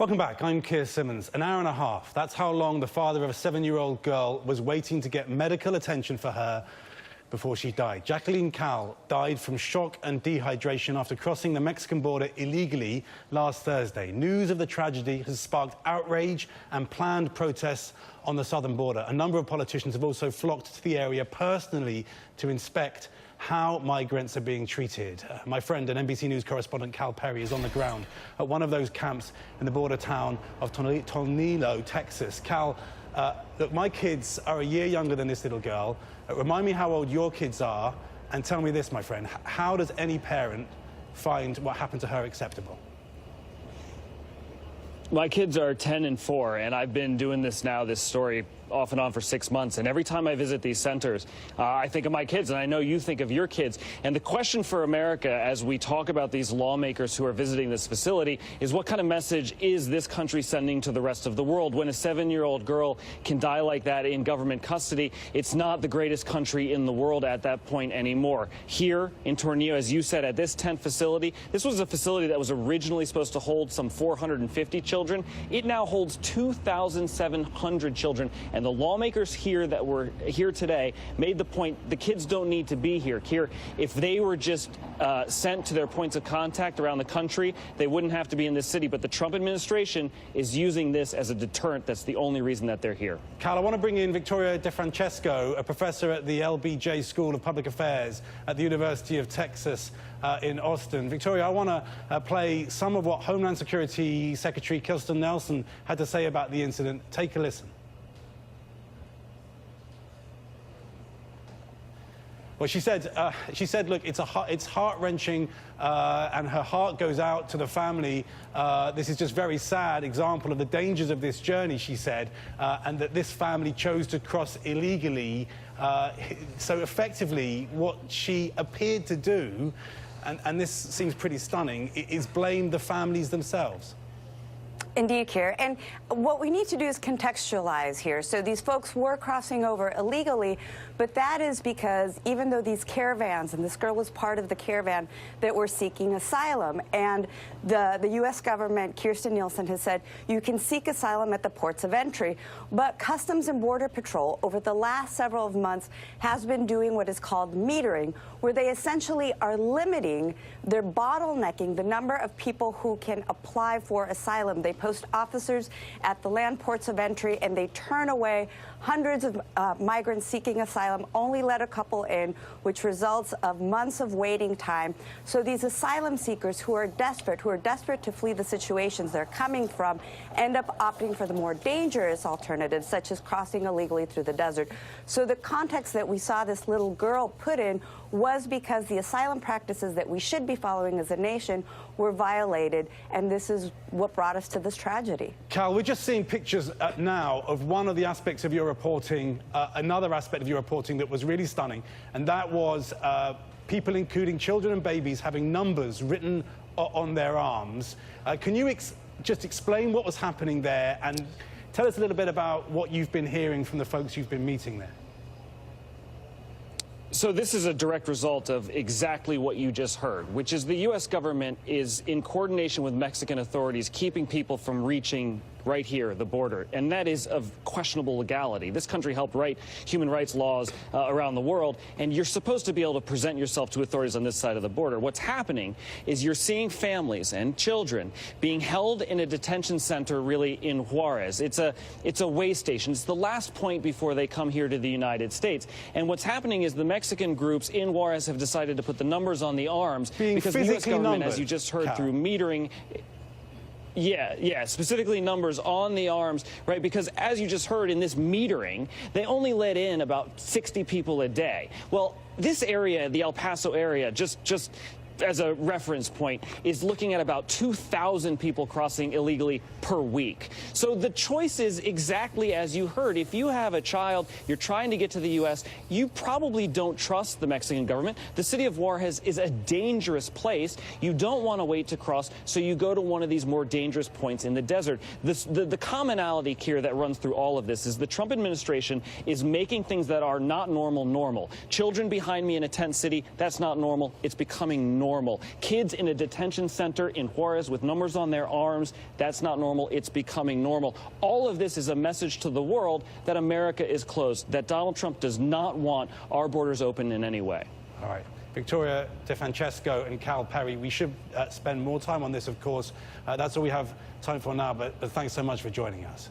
Welcome back. I'm Keir Simmons. An hour and a half. That's how long the father of a 7-year-old girl was waiting to get medical attention for her before she died. Jacqueline Cal died from shock and dehydration after crossing the Mexican border illegally last Thursday. News of the tragedy has sparked outrage and planned protests on the southern border. A number of politicians have also flocked to the area personally to inspect how migrants are being treated. My friend and NBC News correspondent Cal Perry is on the ground at one of those camps in the border town of Tornillo, Texas. Cal, look, my kids are a year younger than this little girl. Remind me how old your kids are, and tell me this, my friend. How does any parent find what happened to her acceptable? My kids are 10 and 4, and I've been doing this story off and on for 6 months. And every time I visit these centers, I think of my kids, and I know you think of your kids. And the question for America, as we talk about these lawmakers who are visiting this facility, is what kind of message is this country sending to the rest of the world? When a 7-year-old girl can die like that in government custody, it's not the greatest country in the world at that point anymore. Here in Tornillo, as you said, at this tent facility, this was a facility that was originally supposed to hold some 450 children. It now holds 2,700 children. And the lawmakers here that were here today made the point the kids don't need to be here. Here, if they were just sent to their points of contact around the country, they wouldn't have to be in this city. But the Trump administration is using this as a deterrent. That's the only reason that they're here. Cal, I want to bring in Victoria DeFrancesco, a professor at the LBJ School of Public Affairs at the University of Texas in Austin. Victoria, I want to play some of what Homeland Security Secretary Kirstjen Nielsen had to say about the incident. Take a listen. Well, she said, look, it's heart-wrenching, and her heart goes out to the family. This is just a very sad example of the dangers of this journey, she said, and that this family chose to cross illegally. So effectively, what she appeared to do, and this seems pretty stunning, is blame the families themselves. Indeed, Keir. And what we need to do is contextualize here. So these folks were crossing over illegally, but that is because even though these caravans, and this girl was part of the caravan that were seeking asylum, and the U.S. government, Kirstjen Nielsen, has said you can seek asylum at the ports of entry, but Customs and Border Patrol over the last several months has been doing what is called metering, where they essentially are limiting, they're bottlenecking the number of people who can apply for asylum. They post officers at the land ports of entry, and they turn away hundreds of migrants seeking asylum, only let a couple in, which results of months of waiting time. So these asylum seekers who are desperate to flee the situations they're coming from, end up opting for the more dangerous alternatives, such as crossing illegally through the desert. So the context that we saw this little girl put in was because the asylum practices that we should be following as a nation were violated, and this is what brought us to this tragedy. Cal, we're just seeing pictures now of one of the aspects of your reporting, another aspect of your reporting that was really stunning, and that was people, including children and babies, having numbers written on their arms. Can you just explain what was happening there and tell us a little bit about what you've been hearing from the folks you've been meeting there? So this is a direct result of exactly what you just heard, which is the U.S. government is in coordination with Mexican authorities keeping people from reaching right here, the border, and that is of questionable legality. This country helped write human rights laws around the world, and you're supposed to be able to present yourself to authorities on this side of the border. What's happening is you're seeing families and children being held in a detention center really in Juarez. It's a way station. It's the last point before they come here to the United States. And what's happening is the Mexican groups in Juarez have decided to put the numbers on the arms because the U.S. government, as you just heard, through metering, Yeah, specifically numbers on the arms, right? Because as you just heard in this metering, they only let in about 60 people a day. Well, this area, the El Paso area, just as a reference point, is looking at about 2,000 people crossing illegally per week. So the choice is exactly as you heard. If you have a child, you're trying to get to the U.S., you probably don't trust the Mexican government. The city of Juarez is a dangerous place. You don't want to wait to cross, so you go to one of these more dangerous points in the desert. The commonality here that runs through all of this is the Trump administration is making things that are not normal. Children behind me in a tent city, that's not normal. It's becoming normal. Kids in a detention center in Juarez with numbers on their arms, that's not normal. It's becoming normal. All of this is a message to the world that America is closed, that Donald Trump does not want our borders open in any way. All right. Victoria, DeFrancesco, and Cal Perry, we should spend more time on this, of course. That's all we have time for now, but thanks so much for joining us.